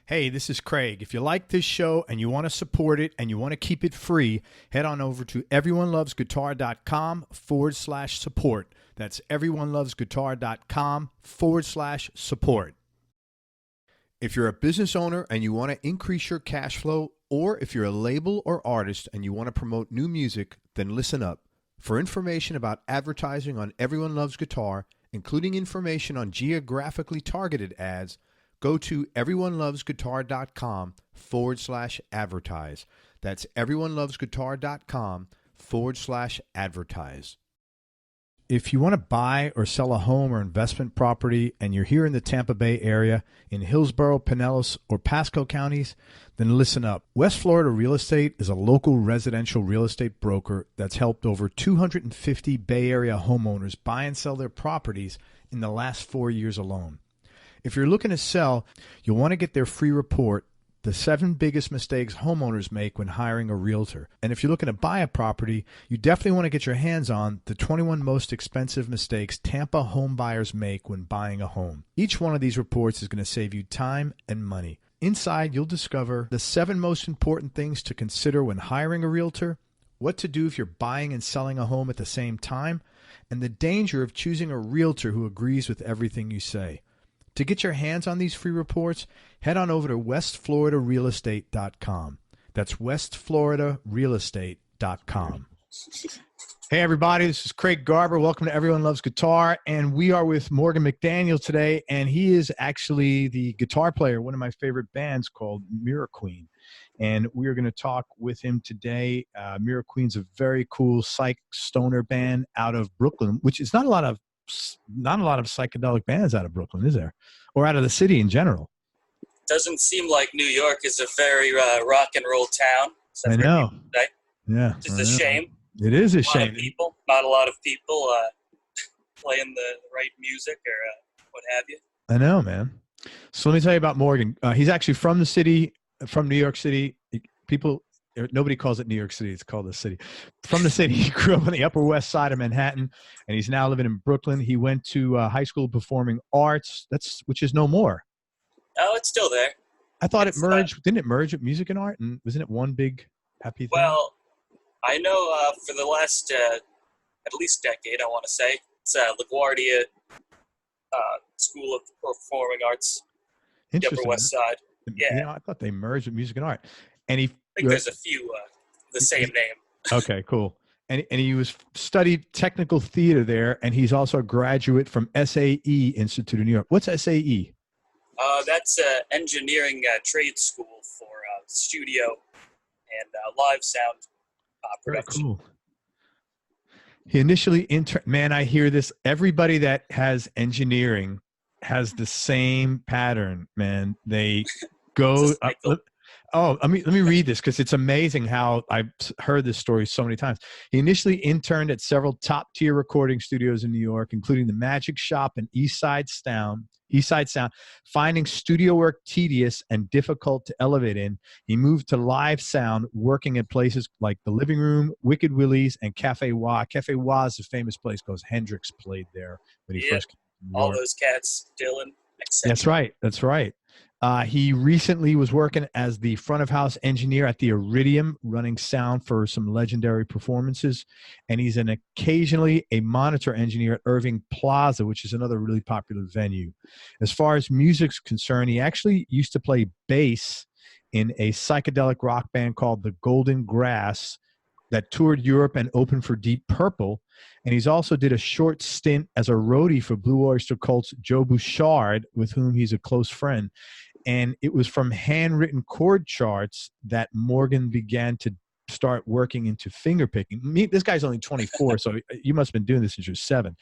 Hey, this is Craig. If you like this show and you want to support it and you want to keep it free, head on over to everyonelovesguitar.com/support. That's everyonelovesguitar.com/support. If you're a business owner and you want to increase your cash flow, or if you're a label or artist and you want to promote new music, then listen up. For information about advertising on Everyone Loves Guitar, including information on geographically targeted ads, go to everyonelovesguitar.com/advertise. That's everyonelovesguitar.com/advertise. If you want to buy or sell a home or investment property and you're here in the Tampa Bay area, in Hillsborough, Pinellas, or Pasco counties, then listen up. West Florida Real Estate is a local residential real estate broker that's helped over 250 Bay Area homeowners buy and sell their properties in the last 4 years alone. If you're looking to sell, you'll want to get their free report, The 7 Biggest Mistakes Homeowners Make When Hiring a Realtor. And if you're looking to buy a property, you definitely want to get your hands on the 21 Most Expensive Mistakes Tampa Home Buyers Make When Buying a Home. Each one of these reports is going to save you time and money. Inside, you'll discover the 7 most important things to consider when hiring a realtor, what to do if you're buying and selling a home at the same time, and the danger of choosing a realtor who agrees with everything you say. To get your hands on these free reports, head on over to westfloridarealestate.com. That's westfloridarealestate.com. Hey, everybody, this is Craig Garber. Welcome to Everyone Loves Guitar, and we are with Morgan McDaniel today, and he is actually the guitar player of one of my favorite bands called Mira. And we are going to talk with him today. Mira Queen's a very cool psych stoner band out of Brooklyn, which is not a lot of psychedelic bands out of Brooklyn, is there? Or out of the city in general? Doesn't seem like New York is a very rock and roll town. I know. Right? Yeah. It's a shame. It is a shame. Not a lot of people playing the right music or what have you. I know, man. So let me tell you about Morgan. He's actually from the city, from New York City. Nobody calls it New York City. It's called the city. From the city, he grew up on the Upper West Side of Manhattan, and he's now living in Brooklyn. He went to high school of performing arts, which is no more. Oh, it's still there. I thought it merged. Didn't it merge with music and art? And wasn't it one big happy thing? Well, I know for the last at least decade, I want to say, it's LaGuardia School of Performing Arts, the Upper West Side. Yeah. I thought they merged with music and art. And I think there's a few the same name. Okay, cool. And he studied technical theater there, and he's also a graduate from SAE Institute of New York. What's SAE? That's engineering trade school for studio and live sound production. Very cool. He initially man, I hear this. Everybody that has engineering has the same pattern, man. They go. Let me read this because it's amazing how I've heard this story so many times. He initially interned at several top-tier recording studios in New York, including the Magic Shop and East Side Sound. Finding studio work tedious and difficult to elevate in, he moved to live sound, working at places like the Living Room, Wicked Willie's, and Cafe Wah. Cafe Wah is a famous place because Hendrix played there when he first came to New York. All those cats, Dylan, etc. That's right. He recently was working as the front of house engineer at the Iridium, running sound for some legendary performances. And he's occasionally a monitor engineer at Irving Plaza, which is another really popular venue. As far as music's concerned, he actually used to play bass in a psychedelic rock band called the Golden Grass that toured Europe and opened for Deep Purple. And he's also did a short stint as a roadie for Blue Oyster Cult's Joe Bouchard, with whom he's a close friend. And it was from handwritten chord charts that Morgan began to start working into fingerpicking. This guy's only 24, so you must have been doing this since you're 7.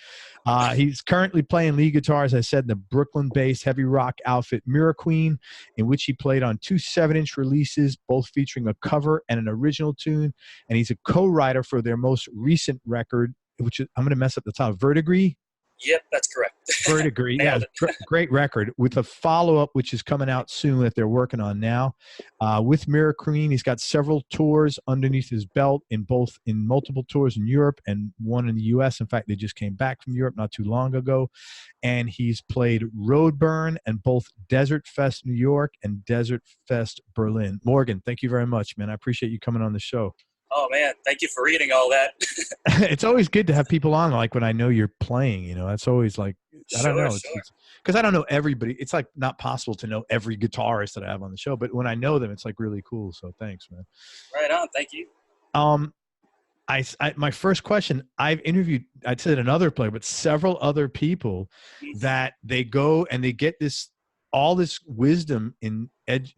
He's currently playing lead guitar, as I said, in the Brooklyn-based heavy rock outfit Mira Queen, in which he played on 2 7-inch releases, both featuring a cover and an original tune. And he's a co-writer for their most recent record, which is, I'm going to mess up the title, Verdigris? Yep, that's correct. Third degree. Yeah, great record with a follow-up, which is coming out soon that they're working on now. With Mira, he's got several tours underneath his belt in multiple tours in Europe and one in the U.S. In fact, they just came back from Europe not too long ago. And he's played Roadburn and both Desert Fest New York and Desert Fest Berlin. Morgan, thank you very much, man. I appreciate you coming on the show. Oh, man, thank you for reading all that. It's always good to have people on, like when I know you're playing, you know, that's always like, I don't know. Because I don't know everybody. It's like not possible to know every guitarist that I have on the show, but when I know them, it's like really cool. So thanks, man. Right on. Thank you. My first question, I've interviewed, I'd said another player, but several other people that they go and they get all this wisdom in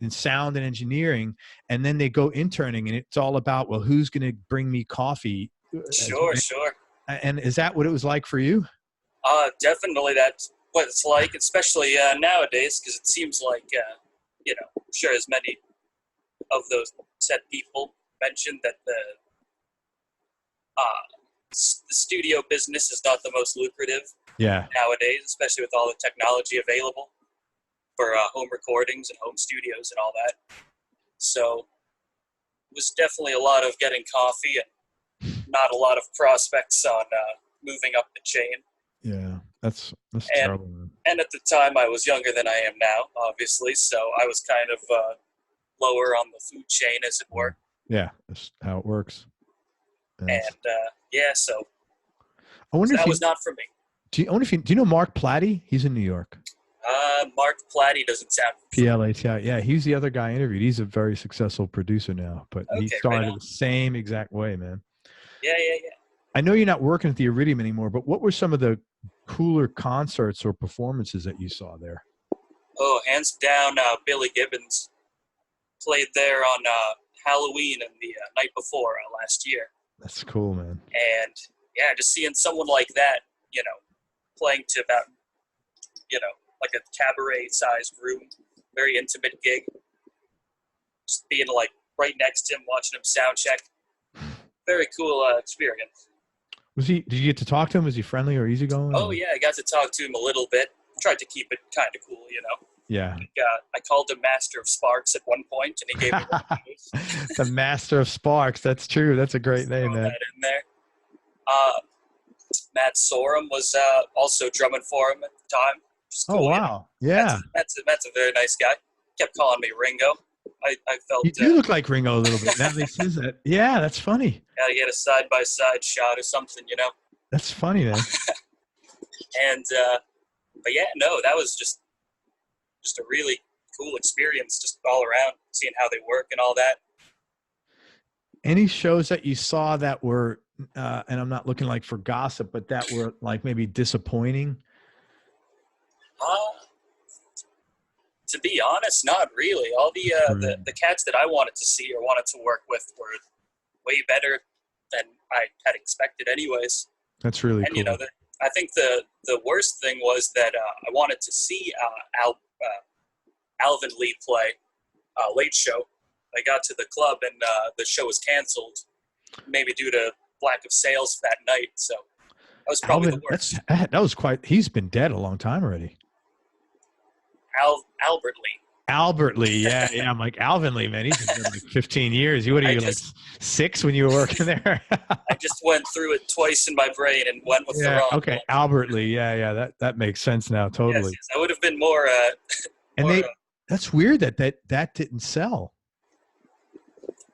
sound and engineering, and then they go interning, and it's all about, well, who's going to bring me coffee? Sure. And is that what it was like for you? Definitely that's what it's like, especially nowadays, because it seems like, I'm sure as many of those said people mentioned that the studio business is not the most lucrative nowadays, especially with all the technology available for home recordings and home studios and all that. So it was definitely a lot of getting coffee and not a lot of prospects on moving up the chain. Yeah, that's terrible, man. And at the time, I was younger than I am now, obviously, so I was kind of lower on the food chain, as it were. Yeah, that's how it works. So I wonder that was not for me. Do you know Mark Platty? He's in New York. Mark Platty doesn't sound P-L-A-T-I. Yeah, he's the other guy I interviewed. He's a very successful producer now, but he started the same exact way, man. Yeah. I know you're not working at the Iridium anymore, but what were some of the cooler concerts or performances that you saw there? Oh, hands down, Billy Gibbons played there on Halloween and the night before last year. That's cool, man. And yeah, just seeing someone like that, playing to about, like a cabaret-sized room, very intimate gig. Just being like right next to him, watching him sound check. Very cool experience. Did you get to talk to him? Was he friendly or easygoing? Oh, yeah, I got to talk to him a little bit. Tried to keep it kind of cool, Yeah. I called him Master of Sparks at one point, and he gave me the Master of Sparks. That's true. That's a great name, man. That in there. Matt Sorum was also drumming for him at the time. Cool, wow. Yeah. That's a very nice guy. Kept calling me Ringo. I felt you look like Ringo a little bit. Now they says that. Yeah, that's funny. Gotta get a side-by-side shot or something, That's funny, man. And but yeah, no, that was just a really cool experience, just all around, seeing how they work and all that. Any shows that you saw that were, and I'm not looking like for gossip, but that were like maybe disappointing? To be honest, not really. All the cats that I wanted to see or wanted to work with were way better than I had expected anyways. That's really cool. And, I think the worst thing was that I wanted to see Alvin Lee play Late Show. I got to the club and the show was canceled, maybe due to lack of sales that night. So that was probably the worst. That was he's been dead a long time already. Albert Lee. Albert Lee, yeah. I'm like, Alvin Lee, man, he's been dead like 15 years. You would have like 6 when you were working there. I just went through it twice in my brain and went with the wrong okay, one. Albert Lee, yeah, that makes sense now, totally. Yes, I would have been more that's weird that didn't sell.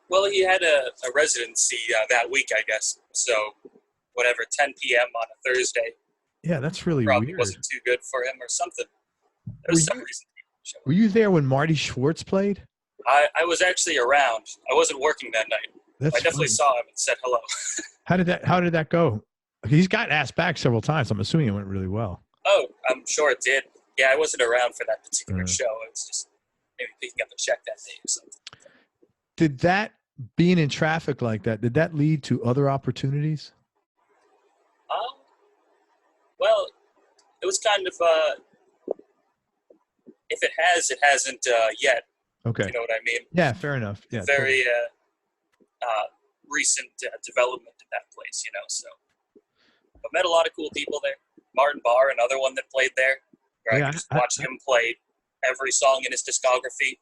Well, he had a residency that week, I guess. So, whatever, 10 p.m. on a Thursday. Yeah, that's really probably weird. Wasn't too good for him or something. There was some reason. Were you there when Marty Schwartz played? I was actually around. I wasn't working that night. I definitely saw him and said hello. How did that go? He's got asked back several times. I'm assuming it went really well. Oh, I'm sure it did. Yeah, I wasn't around for that particular show. It was just maybe picking up a check that day or something. Did that, being in traffic like that, did that lead to other opportunities? Well, it was kind of, if it has, it hasn't yet. Okay. You know what I mean? Yeah, fair enough. Yeah. Very recent development in that place, so. I've met a lot of cool people there. Martin Barr, another one that played there, where Yeah, I could just watch him play every song in his discography,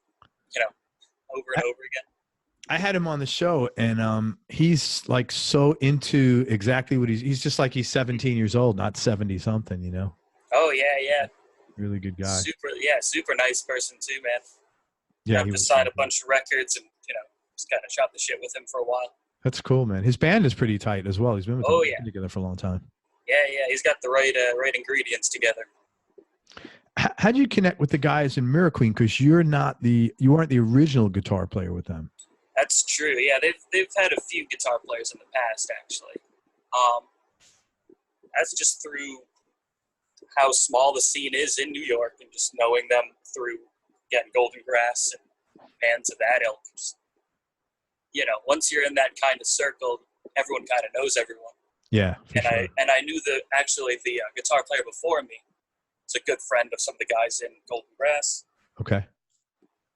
over and over again. I had him on the show, and he's like so into exactly what he's just like he's 17 years old, not 70 something, you know. Oh yeah. Really good guy. Super nice person too, man. Yeah, Got to sign a bunch of records and just kind of shot the shit with him for a while. That's cool, man. His band is pretty tight as well. He's been with them together for a long time. Yeah, he's got the right ingredients together. How did you connect with the guys in Mira Queen? Because you weren't the original guitar player with them. That's true. Yeah, they've had a few guitar players in the past, actually. That's just through how small the scene is in New York, and just knowing them through Golden Grass and bands of that ilk. Just, once you're in that kind of circle, everyone kind of knows everyone. Yeah, I knew the guitar player before me was a good friend of some of the guys in Golden Grass. Okay.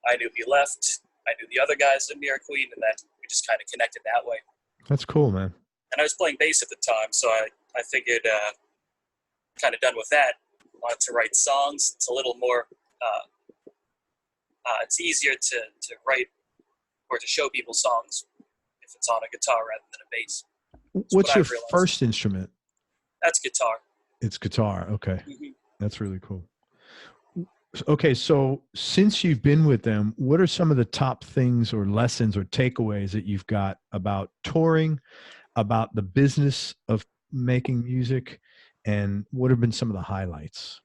I knew he left. I knew the other guys in Mira Queen, and then we just kind of connected that way. That's cool, man. And I was playing bass at the time, so I figured, kind of done with that. Wanted to write songs. It's a little more, it's easier to write or to show people songs if it's on a guitar rather than a bass. What's your first instrument? That's guitar. It's guitar. Okay. Mm-hmm. That's really cool. Okay. So since you've been with them, what are some of the top things or lessons or takeaways that you've got about touring, about the business of making music, and what have been some of the highlights?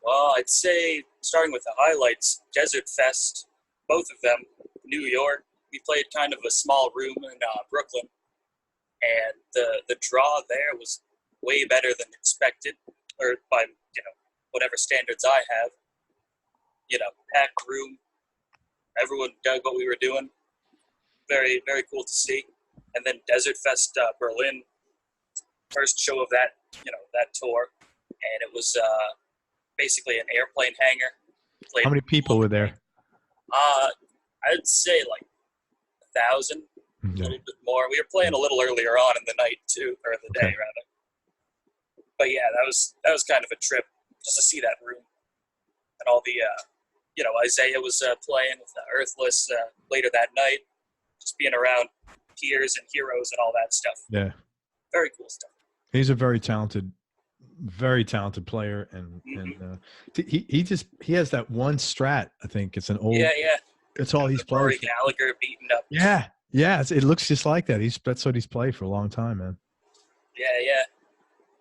Well, I'd say starting with the highlights, Desert Fest, both of them, New York. We played kind of a small room in Brooklyn, and the draw there was way better than expected, or by whatever standards I have. Packed room. Everyone dug what we were doing. Very, very cool to see. And then Desert Fest Berlin, first show of that tour, and it was basically an airplane hangar. How many people were there? I'd say like 1,000, a little bit more. We were playing a little earlier on in the night too, or the day rather. But yeah, that was kind of a trip just to see that room and all the Isaiah was playing with the Earthless later that night, just being around peers and heroes and all that stuff. Yeah, very cool stuff. He's a very talented player, and he has that one Strat. I think it's an old. Yeah. It's all he's played. Rory Gallagher beaten up. Yeah. It looks just like that. That's what he's played for a long time, man. Yeah.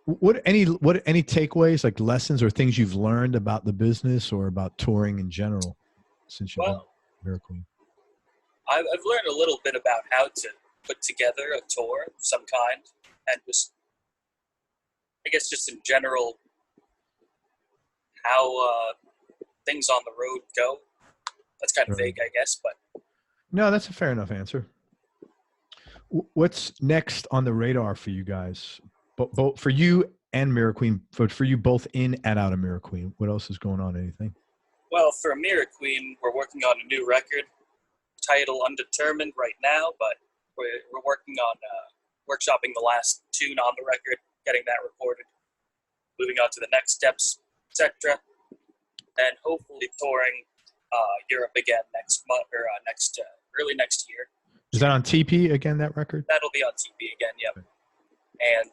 What any takeaways, like lessons or things you've learned about the business or about touring in general since you've been Mira Queen? I've learned a little bit about how to put together a tour of some kind, and just in general how things on the road go. That's kind of vague, I guess, but no, that's a fair enough answer. What's next on the radar for you guys? Both for you and Mira Queen, but for you both in and out of Mira Queen, what else is going on? Anything? Well, for Mira Queen, we're working on a new record, title undetermined right now, but we're working on workshopping the last tune on the record, getting that recorded, moving on to the next steps, etc., and hopefully touring Europe again next month or early next year. Is that on TP again? That record? That'll be on TP again. Yep. Okay. And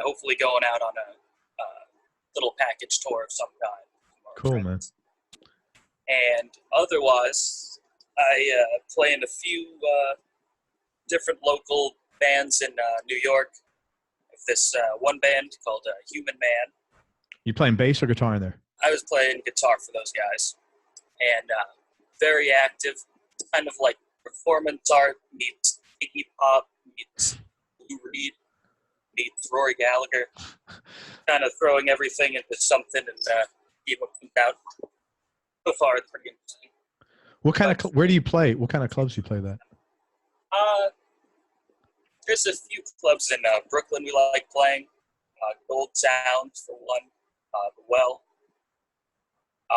hopefully going out on a little package tour of some kind. Cool, friends. Man. And otherwise, I play in a few different local bands in New York. This one band called Human Man. You playing bass or guitar in there? I was playing guitar for those guys, and very active. It's kind of like performance art meets Iggy Pop meets Lou Reed meets Rory Gallagher. Kind of throwing everything into something and see what comes out. So far, it's pretty interesting. What kind of where do you play? What kind of clubs do you play that? There's a few clubs in Brooklyn we like playing. Gold Sound for one. The Well. A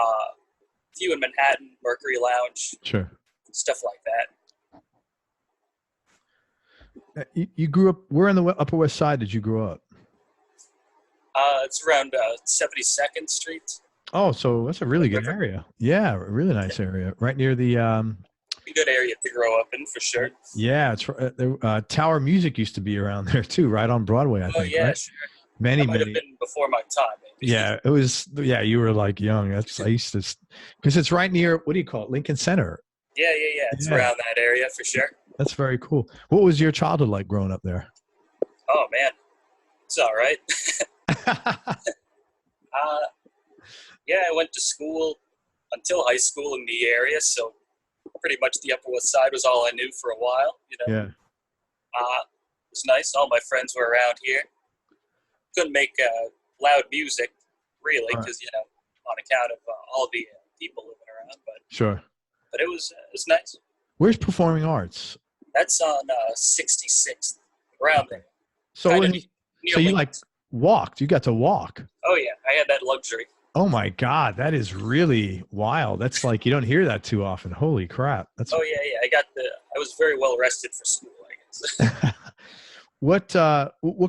few in Manhattan, Mercury Lounge. Sure. Stuff like that. You grew up, where on the Upper West Side did you grow up? It's around 72nd Street. Oh, so that's a really good area. Yeah, a really nice area, right near the. A good area to grow up in for sure. Yeah, it's Tower Music used to be around there too, right on Broadway. I think. Yeah, Right? sure. Many, that might have been before my time. Maybe. Yeah, it was. Yeah, you were like young. I used to, because it's right near, what do you call it, Lincoln Center. Yeah. It's around that area for sure. That's very cool. What was your childhood like growing up there? Oh man, it's all right. Yeah, I went to school until high school in the area, so pretty much the Upper West Side was all I knew for a while. Yeah. It was nice. All my friends were around here. Couldn't make loud music, really, because on account of all the people living around. But sure. But it was nice. Where's Performing Arts? That's on 66th, around there. So you like walked? You got to walk? Oh yeah, I had that luxury. Oh my God, that is really wild. That's like, you don't hear that too often. Holy crap! Oh yeah. I was very well rested for school, I guess. What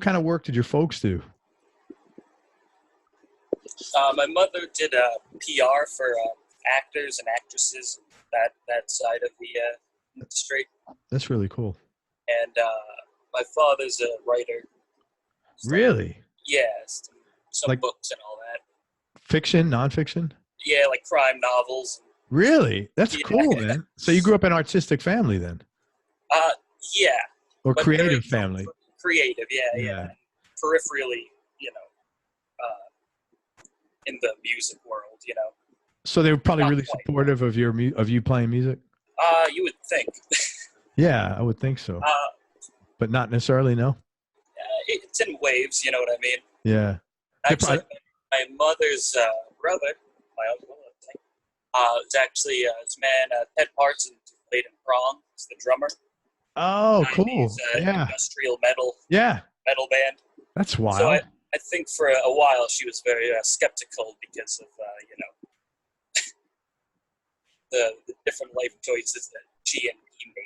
kind of work did your folks do? My mother did PR for actors and actresses, that side of the industry. That's really cool. And my father's a writer. Really? Yes, some like books and all that. Fiction, nonfiction? Yeah, like crime novels. Really? That's cool, man. So you grew up in an artistic family then? Yeah. Or creative family? Creative, yeah. Peripherally, in the music world, So they were probably Not really quite. supportive of you playing music? You would think. Yeah, I would think so. But not necessarily, no? It's in waves, you know what I mean? Yeah. Actually, my mother's brother, my uncle, I think, is actually this man, Ted Parsons, who played in Prong. He's the drummer. Oh, cool. Yeah. Industrial metal band. That's wild. So I think for a while she was very skeptical because of, the different life choices that she and he made.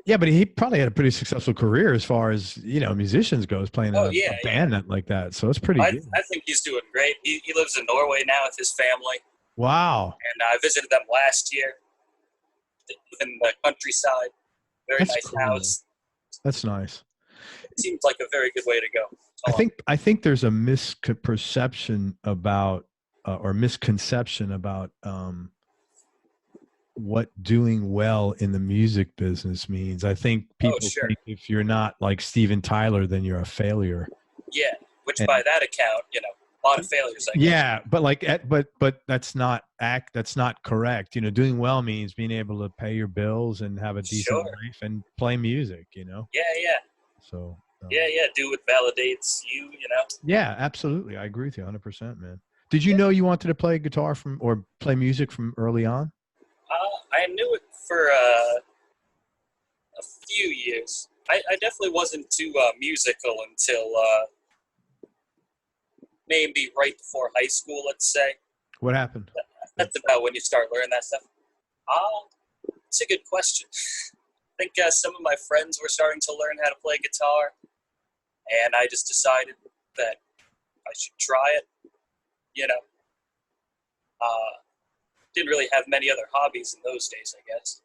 Yeah, but he probably had a pretty successful career as far as, musicians goes, playing a band like that. So it's pretty good. I think he's doing great. He lives in Norway now with his family. Wow. And I visited them last year. They live in the countryside. Very nice cool. house. That's nice. It seems like a very good way to go. I think there's a misperception about or misconception about what doing well in the music business means. I think people think if you're not like Steven Tyler, then you're a failure. Yeah, which by that account, a lot of failures. I guess. Yeah, but that's not correct. Doing well means being able to pay your bills and have a decent life and play music. Yeah. So. Do what validates you. Yeah, absolutely. I agree with you 100%, man. Did you know you wanted to play guitar or play music from early on? I knew it for a few years. I definitely wasn't too musical until maybe right before high school, let's say. What happened? That's about when you start learning that stuff. It's a good question. I think some of my friends were starting to learn how to play guitar, and I just decided that I should try it. Didn't really have many other hobbies in those days, I guess.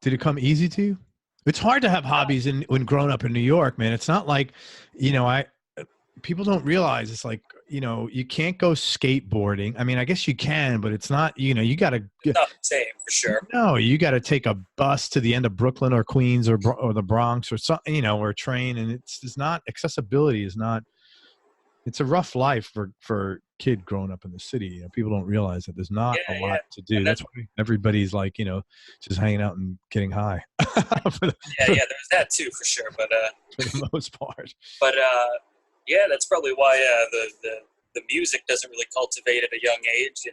Did it come easy to you? It's hard to have hobbies when growing up in New York, man. It's not like, people don't realize it's like, you can't go skateboarding. I mean, I guess you can, but it's not, you got to. It's not the same, for sure. No, you got to take a bus to the end of Brooklyn or Queens or the Bronx or something, or a train. And it's not, accessibility is not, it's a rough life for kid growing up in the city. People don't realize that there's not a lot to do. That's why everybody's like, just hanging out and getting high. There's that too, for sure. But for the most part. But that's probably why the music doesn't really cultivate at a young age.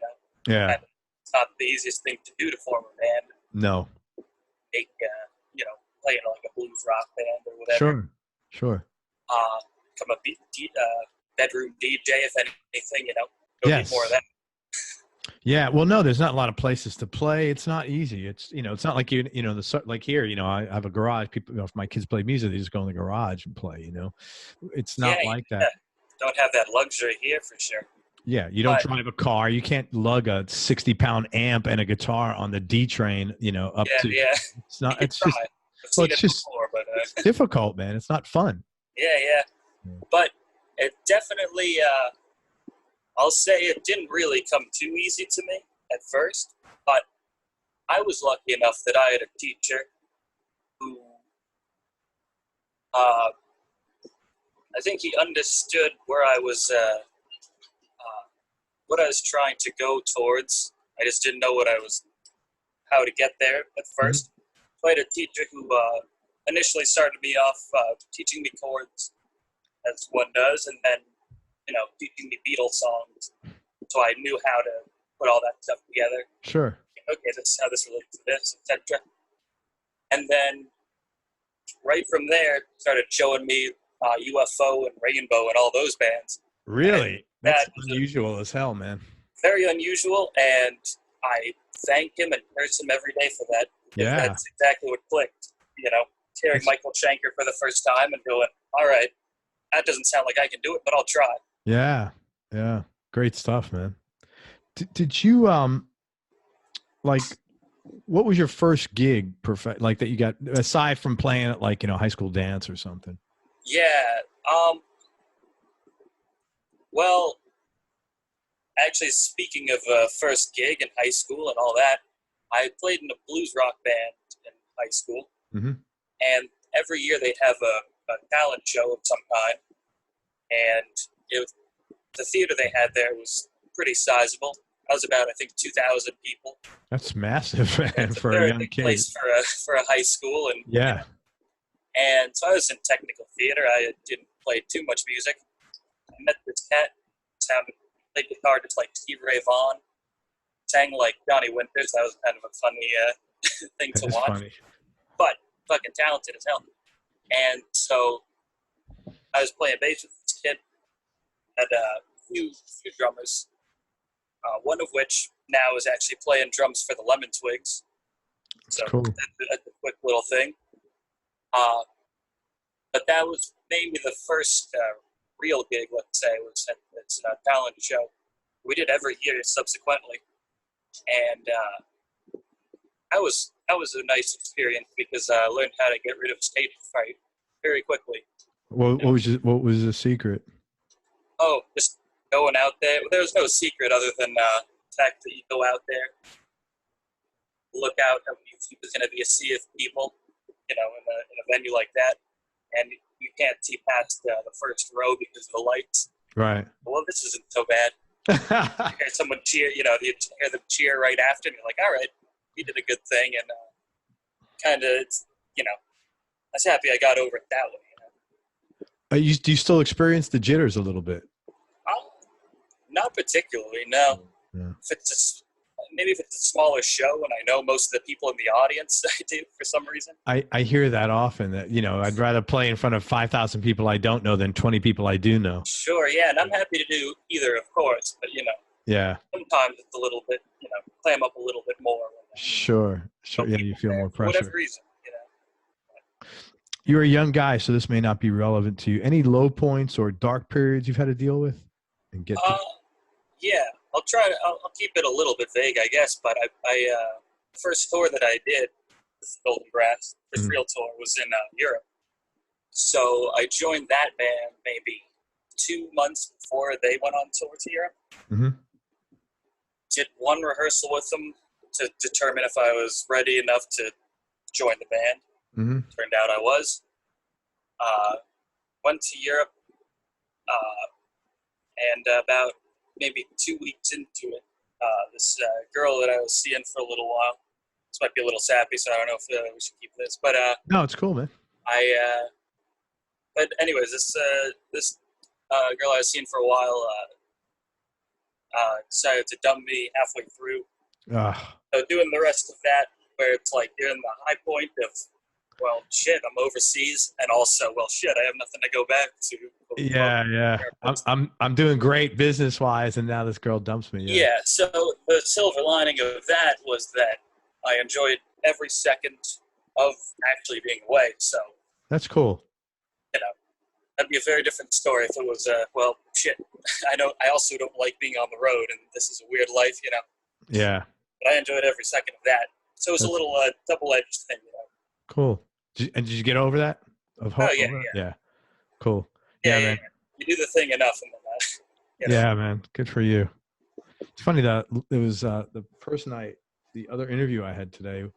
Yeah. And it's not the easiest thing to do to form a band. No. Make play in like a blues rock band or whatever. Sure. Become a bedroom DJ, if anything, yes. More of that. Yeah, well, no, there's not a lot of places to play. It's not easy. It's it's not like like here. I have a garage. People, if my kids play music, they just go in the garage and play. It's not like that. don't have that luxury here for sure. Yeah, you don't drive a car. You can't lug a 60-pound amp and a guitar on the D train, up to. Yeah. It's not. It's just. Well, it's just before, but, difficult, man. It's not fun. Yeah. But it definitely, I'll say it didn't really come too easy to me at first, but I was lucky enough that I had a teacher who, I think he understood where I was, what I was trying to go towards. I just didn't know how to get there at first. So I had a teacher who initially started me off teaching me chords, as one does, and then, teaching me Beatles songs. So I knew how to put all that stuff together. Sure. Okay, this is how this relates to this, etc. And then right from there, started showing me UFO and Rainbow and all those bands. Really? That's unusual as hell, man. Very unusual, and I thank him and curse him every day for that. Yeah. That's exactly what clicked. Hearing Michael Schenker for the first time and going, all right, that doesn't sound like I can do it, but I'll try. Yeah. Great stuff, man. Did you, what was your first gig that you got, aside from playing at high school dance or something? Yeah. Well, actually, speaking of first gig in high school and all that, I played in a blues rock band in high school. Mm-hmm. And every year they'd have a talent show of some kind. And the theater they had there was pretty sizable. I was about, I think, 2,000 people. That's massive, man, for a young kid. Place for a high school. And yeah. And so I was in technical theater. I didn't play too much music. I met this cat, played guitar just like Stevie Ray Vaughan, sang like Johnny Winters. That was kind of a funny thing to watch. Funny. But fucking talented as hell. And so I was playing bass with this kid. Had a few drummers. One of which now is actually playing drums for the Lemon Twigs. That's cool. That's a quick little thing. But that was maybe the first real gig, let's say, was at this talent show. We did every year subsequently. And that was a nice experience because I learned how to get rid of stage fright very quickly. What was the secret? Oh, just going out there. There was no secret other than the fact that you go out there, look out at what you think is going to be a sea of people, in a venue like that, and you can't see past the first row because of the lights. Right. Well, this isn't so bad. You hear someone cheer, you hear them cheer right after, and you're like, all right, you did a good thing, and kind of, I was happy I got over it that way. Do you still experience the jitters a little bit? Not particularly, no. Yeah. Maybe if it's a smaller show and I know most of the people in the audience, I do for some reason. I hear that often, that, I'd rather play in front of 5,000 people I don't know than 20 people I do know. Sure, yeah, and I'm happy to do either, of course, but, yeah. Sometimes it's a little bit, clam up a little bit more. Sure. Yeah, you feel more pressure. For whatever reason, You're a young guy, so this may not be relevant to you. Any low points or dark periods you've had to deal with? And get yeah, I'll keep it a little bit vague, I guess, but I first tour that I did, Golden Grass, first real tour, was in Europe. So I joined that band maybe 2 months before they went on tour to Europe. Mm-hmm. Did one rehearsal with them to determine if I was ready enough to join the band. Mm-hmm. Turned out I was. Went to Europe, and about maybe 2 weeks into it, this girl that I was seeing for a little while. This might be a little sappy, so I don't know if we should keep this. But no, it's cool, man. But anyways, this girl I was seeing for a while decided to dump me halfway through. So doing the rest of that, where it's like you're in the high point of, well, shit, I'm overseas, and also, well, shit, I have nothing to go back to. Yeah. I'm doing great business wise, and now this girl dumps me. Yeah. So the silver lining of that was that I enjoyed every second of actually being away. So that's cool. That'd be a very different story if it was, well, shit. I also don't like being on the road, and this is a weird life, you know. Yeah. But I enjoyed every second of that. So it was a little double-edged thing, you know. Cool. Did you get over that? Oh, yeah. Yeah. Cool. Yeah, man. You do the thing enough, and then you know. Yeah, man. Good for you. It's funny that it was the the other interview I had today.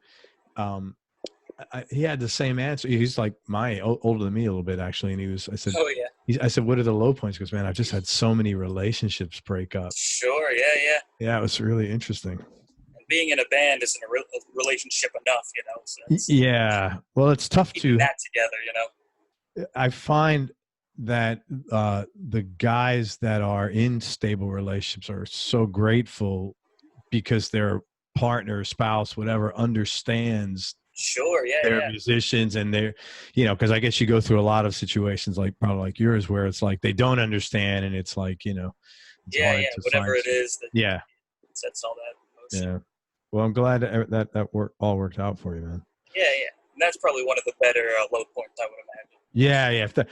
He had the same answer. He's like older than me a little bit, actually. And I said, oh, yeah. I said, what are the low points? He goes, man, I've just had so many relationships break up. Sure. Yeah. Yeah. It was really interesting. And being in a band isn't a relationship enough, you know. So yeah. Well, it's tough to that together, you know. I find that the guys that are in stable relationships are so grateful because their partner, spouse, whatever, understands. Sure, yeah, they're musicians, and they're, you know, because I guess you go through a lot of situations probably like yours where it's like they don't understand, and it's like, you know, whatever it is that sets all that emotion. Yeah. Well, I'm glad that all worked out for you, man. Yeah. And that's probably one of the better low points, I would imagine.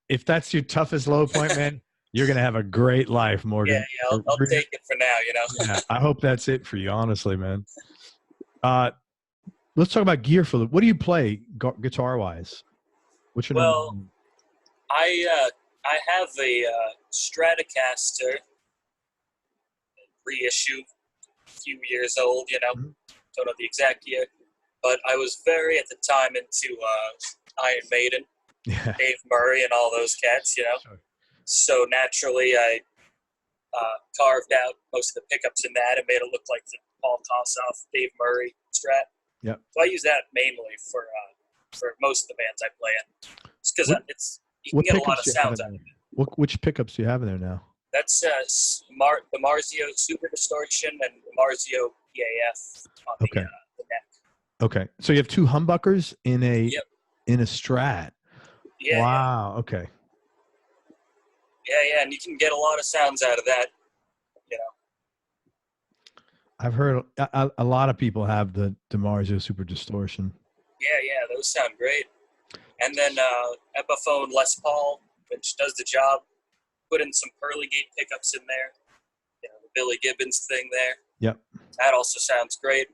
If that's your toughest low point, man, you're gonna have a great life, Morgan. Yeah, I'll take it for now, you know. Yeah, I hope that's it for you, honestly, man. Let's talk about gear for what do you play guitar-wise? What's your number? I have a Stratocaster reissue, a few years old, you know. Mm-hmm. Don't know the exact year, but I was very at the time into Iron Maiden, Dave Murray, and all those cats, you know. Sure. So naturally, I carved out most of the pickups in that and made it look like the Paul Kossoff, Dave Murray Strat. Yep. So I use that mainly for most of the bands I play in. It's because you can get a lot of sounds out of it. Which pickups do you have in there now? That's the Marzio Super Distortion and the Marzio PAF on the neck. Okay, so you have two humbuckers in a Strat. Yeah. Wow. Yeah. Okay. Yeah, and you can get a lot of sounds out of that, you know. I've heard a lot of people have the DiMarzio Super Distortion. Yeah, those sound great. And then Epiphone Les Paul, which does the job. Put in some Pearly Gate pickups in there. You know, the Billy Gibbons thing there. Yep. That also sounds great.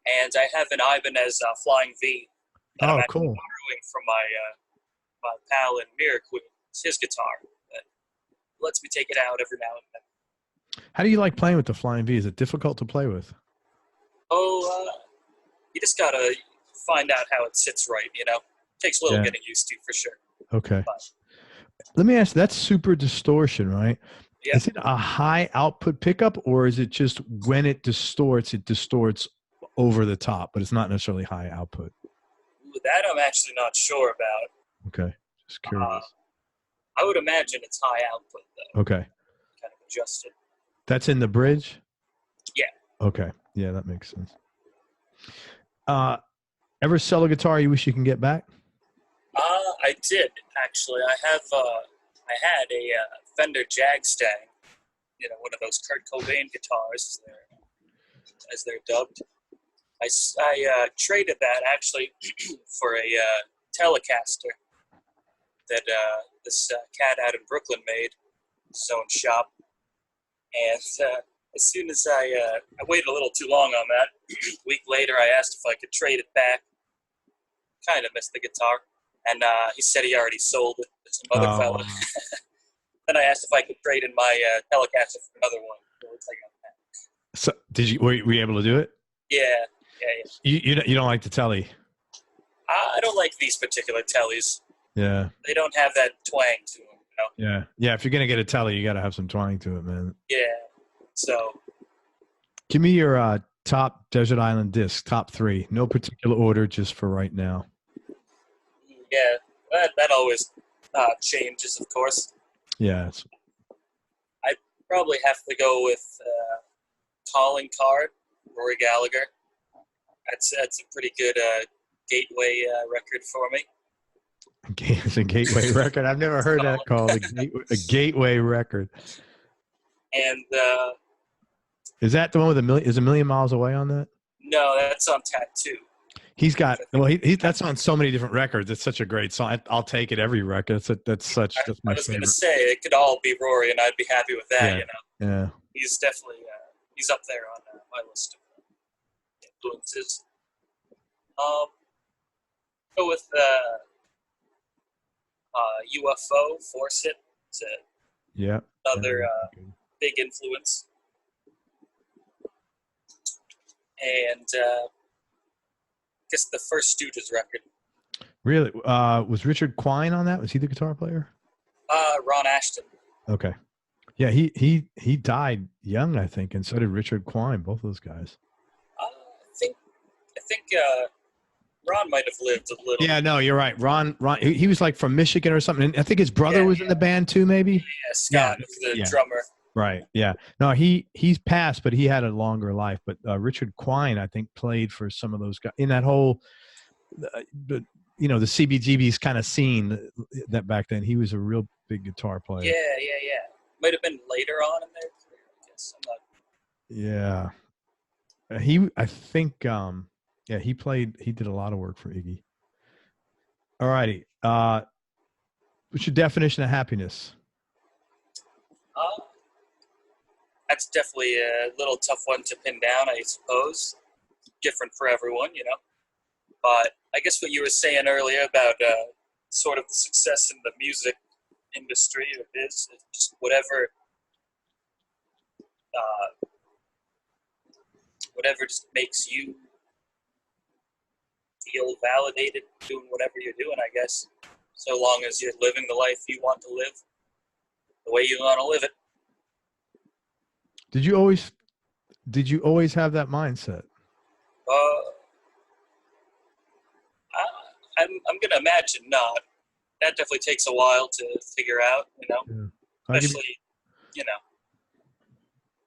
And I have an Ibanez Flying V. That I'm actually borrowing from my pal in Mira. It's his guitar. That lets me take it out every now and then. How do you like playing with the Flying V? Is it difficult to play with? You just got to find out how it sits right, you know. Takes a little getting used to, for sure. Okay. But let me ask, that's Super Distortion, right? Yeah. Is it a high output pickup, or is it just when it distorts over the top, but it's not necessarily high output? That I'm actually not sure about. Okay. Just curious. I would imagine it's high output, though. Okay. Kind of adjusted. That's in the bridge? Yeah. Okay. Yeah, that makes sense. Ever sell a guitar you wish you can get back? I did, actually. I had a Fender Jagstang, you know, one of those Kurt Cobain guitars, as they're dubbed. I traded that, actually, for a Telecaster that this cat out in Brooklyn made, his own shop. And as soon as I waited a little too long on that, a week later I asked if I could trade it back. Kind of missed the guitar. And he said he already sold it to some other fella. Then I asked if I could trade in my Telecaster for another one. So were you able to do it? Yeah. You don't like the Telly? I don't like these particular Tellys. Yeah. They don't have that twang to them, you know? Yeah. If you're gonna get a Telly, you got to have some twang to it, man. Yeah. So. Give me your top Desert Island disc, top 3. No particular order, just for right now. Yeah, that always changes, of course. Yeah. I'd probably have to go with Calling Card, Rory Gallagher. That's a pretty good gateway record for me. It's a gateway record. I've never heard that called a gateway record. And is that the one with is A Million Miles Away on that? No, that's on Tattoo. He's got that's on so many different records. It's such a great song. I'll take it every record. That's my I was favorite. gonna say it could all be Rory, and I'd be happy with that. Yeah. Yeah. He's definitely he's up there on my list of influences. Go with UFO Force It. It's another big influence. And I guess the first Stooges record. Really? Was Richard Quine on that? Was he the guitar player? Ron Ashton. Okay. Yeah, he died young, I think, and so did Richard Quine, both those guys. I think Ron might have lived a little. Yeah, no, you're right. Ron, he was like from Michigan or something. And I think his brother was in the band too, maybe. Yeah, Scott was the drummer. Right. Yeah. No, he's passed, but he had a longer life. But Richard Quine, I think, played for some of those guys in that whole, the CBGB's kind of scene that back then. He was a real big guitar player. Yeah. Might have been later on in their career, I guess. Yeah. I think, he did a lot of work for Iggy. All righty. What's your definition of happiness? That's definitely a little tough one to pin down, I suppose. Different for everyone, But I guess what you were saying earlier about sort of the success in the music industry or is just whatever just makes you feel validated doing whatever you're doing, I guess. So long as you're living the life you want to live, the way you want to live it. Did you always have that mindset? I'm gonna imagine not. That definitely takes a while to figure out, Yeah. Especially,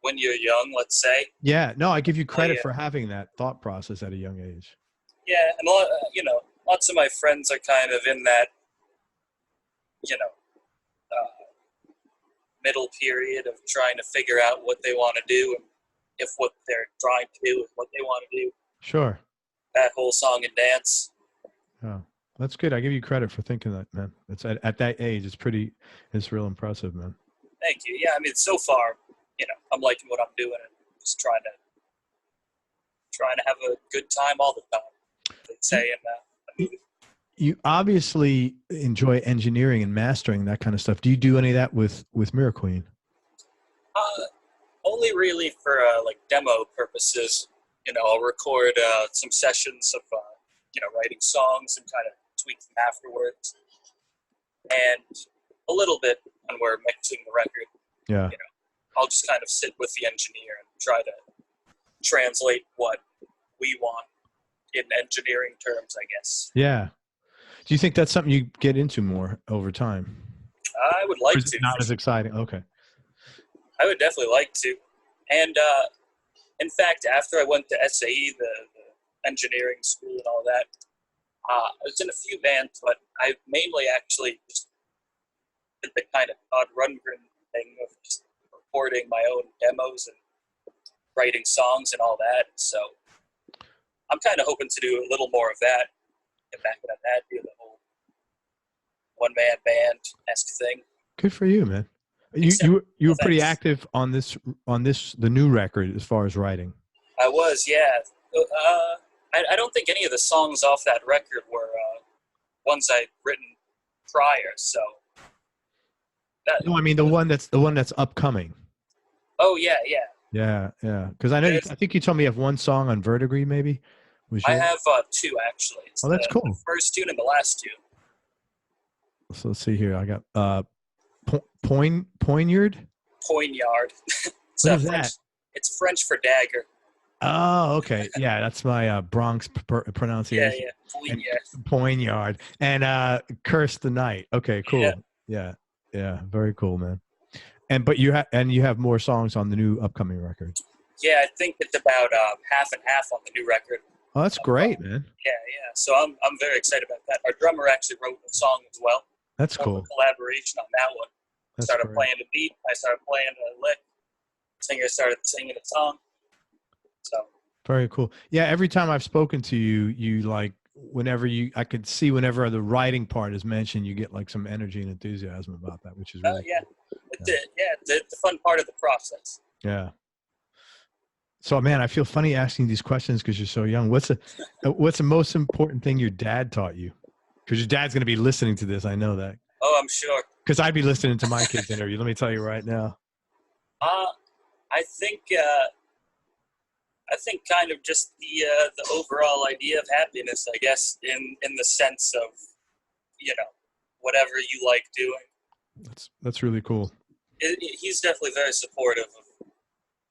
when you're young, let's say. Yeah, no, I give you credit for having that thought process at a young age. Yeah, and lots of my friends are kind of in that, middle period of trying to figure out what they want to do and if what they're trying to do is what they want to do. Sure. That whole song and dance. Oh, that's good. I give you credit for thinking that, man. It's at that age, it's real impressive, man. Thank you. Yeah, I mean, so far, I'm liking what I'm doing and just trying to have a good time all the time. They say in the movie. You obviously enjoy engineering and mastering, that kind of stuff. Do you do any of that with Mira Queen? Only really for demo purposes. I'll record some sessions of writing songs and kind of tweak them afterwards, and a little bit when we're mixing the record. Yeah. I'll just kind of sit with the engineer and try to translate what we want in engineering terms, I guess. Yeah. Do you think that's something you get into more over time? I would like to. Not as exciting. Okay. I would definitely like to. And in fact, after I went to SAE, the engineering school and all that, I was in a few bands, but I mainly actually just did the kind of odd Rundgren thing of just recording my own demos and writing songs and all that. So I'm kind of hoping to do a little more of that. Get back into that, do the whole one-man band-esque thing. Good for you, man. You were pretty active on the new record as far as writing. I was, yeah. I don't think any of the songs off that record were ones I'd written prior. So. No, I mean the one that's upcoming. Oh yeah. Yeah. Because I think you told me you have one song on Verdigris, maybe. I have two actually. It's that's cool. The first tune and the last two. So let's see here. I got Poignard. Poignard. What is that? It's French for dagger. Oh, okay. Yeah, that's my Bronx pronunciation. Yeah. Poignard. And Curse the Night. Okay, cool. Yeah. Very cool, man. But you have more songs on the new upcoming record. Yeah, I think it's about half and half on the new record. Oh, that's great, man. Yeah. So I'm very excited about that. Our drummer actually wrote the song as well. That's cool. Collaboration on that one. That's started great. Playing a beat. I started playing a lick. Singer started singing a song. So Very cool. Yeah. Every time I've spoken to you, you like, I could see whenever the writing part is mentioned, you get like some energy and enthusiasm about that, which is really Yeah, cool. it's the fun part of the process. Yeah. So, man, I feel funny asking these questions because you're so young. What's the most important thing your dad taught you? Because your dad's going to be listening to this. I know that. Oh, I'm sure. Because I'd be listening to my kids' interview. Let me tell you right now. I think kind of just the overall idea of happiness, I guess, in the sense of, whatever you like doing. That's really cool. He's definitely very supportive of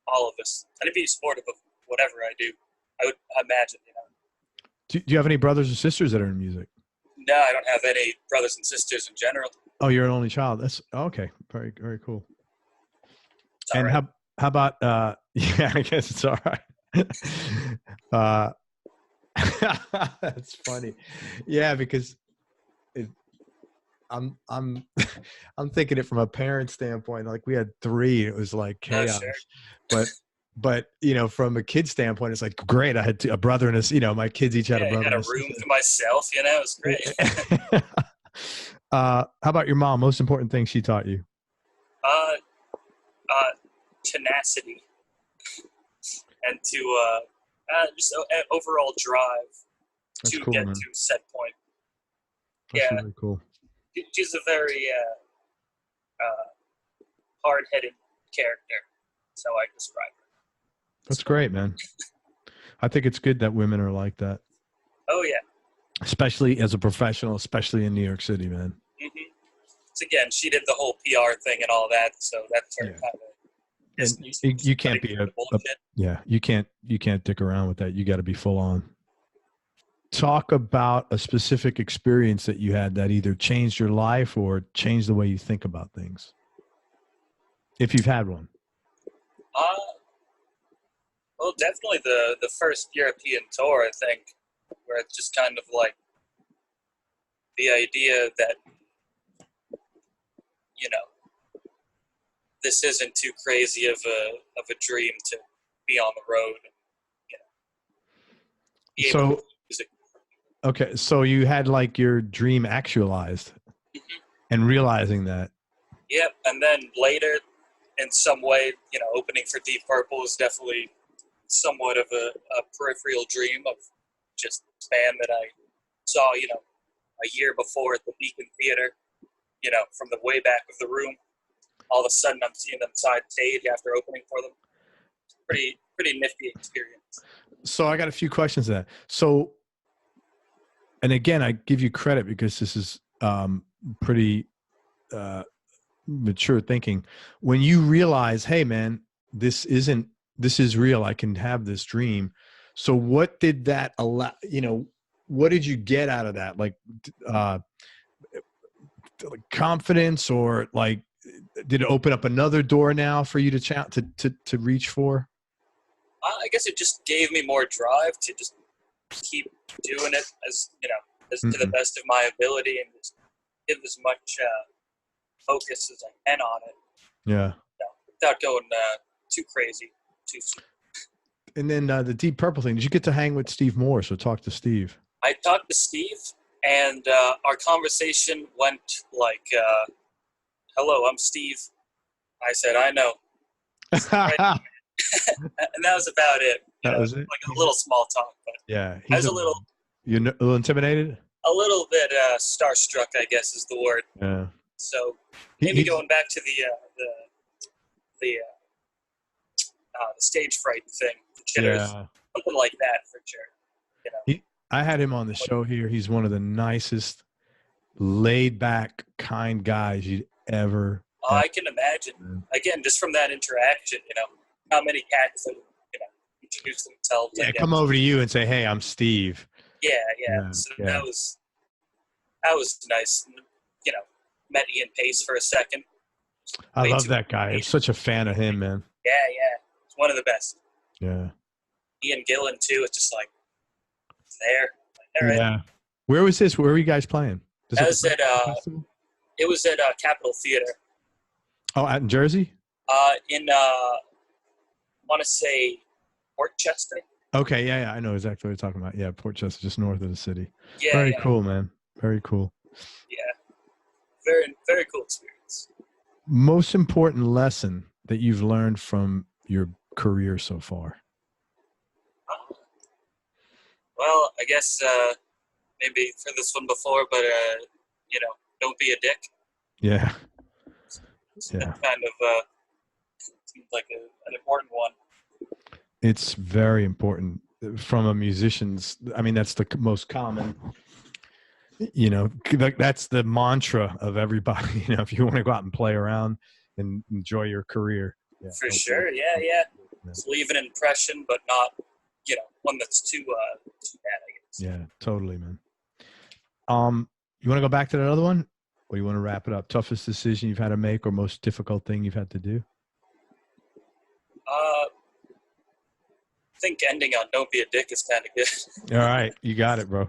all of us, and he'd be supportive of whatever I do. I would imagine, Do you have any brothers or sisters that are in music? No, I don't have any brothers and sisters in general. Oh, you're an only child. That's okay. Very, very cool. And right. how about yeah, I guess it's all right. That's funny. Yeah, because I'm I'm thinking it from a parent standpoint. Like we had 3, it was like chaos. Oh, sure. But from a kid standpoint, it's like great. I had a brother and my kids each had a brother. I had a room to myself. It was great. How about your mom? Most important thing she taught you? Tenacity, and to just overall drive. That's to cool, get man. To set point. That's really cool. She's a very hard-headed character, so I describe her. That's great, man. I think it's good that women are like that. Oh, yeah. Especially as a professional, especially in New York City, man. Mm-hmm. So again, she did the whole PR thing and all that, so that's her kind of. And you can't be you can't dick around with that. You got to be full on. Talk about a specific experience that you had that either changed your life or changed the way you think about things. If you've had one. Well, definitely the first European tour, I think, where it's just kind of like the idea that, this isn't too crazy of a dream to be on the road. And, okay, so you had like your dream actualized and realizing that. Yep, and then later, in some way, opening for Deep Purple is definitely somewhat of a peripheral dream of just a band that I saw, a year before at the Beacon Theater, from the way back of the room. All of a sudden, I'm seeing them side stage after opening for them. Pretty nifty experience. So I got a few questions to that. So, and again, I give you credit because this is pretty mature thinking. When you realize, hey, man, this is real. I can have this dream. So what did that allow, what did you get out of that? Like confidence, or like, did it open up another door now for you to reach for? I guess it just gave me more drive to just keep doing it as to the best of my ability, and just give as much focus as I can on it. Yeah. Without going too crazy too soon. And then the Deep Purple thing, did you get to hang with Steve Moore? So talk to Steve. I talked to Steve, and our conversation went like, hello, I'm Steve. I said, I know. And that was about it. That was it? Like a little small talk. But yeah. I was a little intimidated? A little bit starstruck, I guess is the word. Yeah. So maybe going back to the stage fright thing, the jitters, something like that for sure. I had him on the show here. He's one of the nicest, laid back, kind guys you'd ever. Oh, I can imagine. Again, just from that interaction, how many cats that introduce themselves. Yeah, come over to you and say, "Hey, I'm Steve." Yeah. So that was nice. Met Ian Pace for a second. I love that guy. I'm such a fan of him, man. Yeah. He's one of the best. Yeah. Ian Gillan too. It's just like there. Yeah. Where was this? Where were you guys playing? It was at Capitol Theater. Oh, out in Jersey? I want to say Portchester. Okay, yeah, I know exactly what you're talking about. Yeah, Port Chester, just north of the city. Yeah, Very yeah, cool, man. Very cool. yeah. Very, very cool experience. Most important lesson that you've learned from your career so far? Well, I guess maybe for this one before, but don't be a dick. Yeah. Yeah. Kind of seems like an important one. It's very important from a musician's. I mean, that's the most common. That's the mantra of everybody. If you want to go out and play around and enjoy your career. Yeah, for sure. Yeah. Just leave an impression, but not, one that's too bad, I guess. Yeah, totally, man. You want to go back to that other one, or you want to wrap it up? Toughest decision you've had to make, or most difficult thing you've had to do? I think ending on "Don't be a dick" is kind of good. All right, you got it, bro.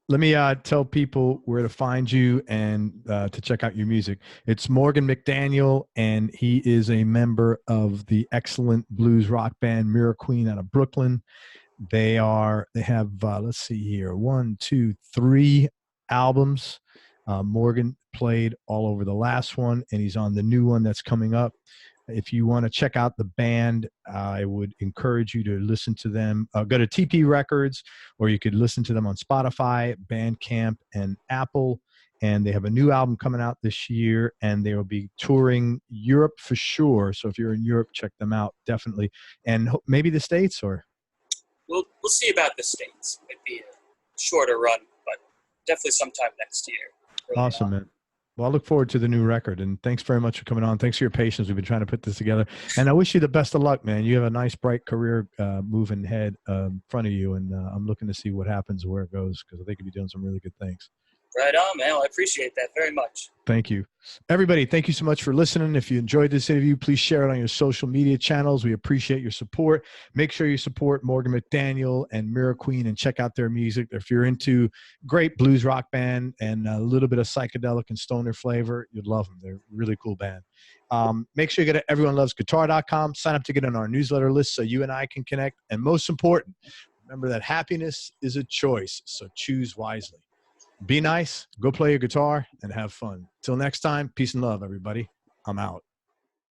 Let me tell people where to find you and to check out your music. It's Morgan McDaniel, and he is a member of the excellent blues rock band Mira out of Brooklyn. They have let's see here, 1, 2, 3 albums. Morgan played all over the last one, and he's on the new one that's coming up. If you want to check out the band, I would encourage you to listen to them. Go to TP Records, or you could listen to them on Spotify, Bandcamp, and Apple. And they have a new album coming out this year, and they will be touring Europe for sure. So if you're in Europe, check them out, definitely. And maybe the States, or? We'll see about the States. Might be a shorter run, but definitely sometime next year. Awesome, man. Well, I look forward to the new record, and thanks very much for coming on. Thanks for your patience. We've been trying to put this together, and I wish you the best of luck, man. You have a nice, bright career moving ahead in front of you, and I'm looking to see what happens and where it goes, because I think you'll be doing some really good things. Right on, man. Well, I appreciate that very much. Thank you. Everybody, thank you so much for listening. If you enjoyed this interview, please share it on your social media channels. We appreciate your support. Make sure you support Morgan McDaniel and Mira and check out their music. If you're into great blues rock band and a little bit of psychedelic and stoner flavor, you'd love them. They're a really cool band. Make sure you go to everyonelovesguitar.com. Sign up to get on our newsletter list so you and I can connect. And most important, remember that happiness is a choice, so choose wisely. Be nice, go play your guitar, and have fun. Till next time, peace and love, everybody. I'm out.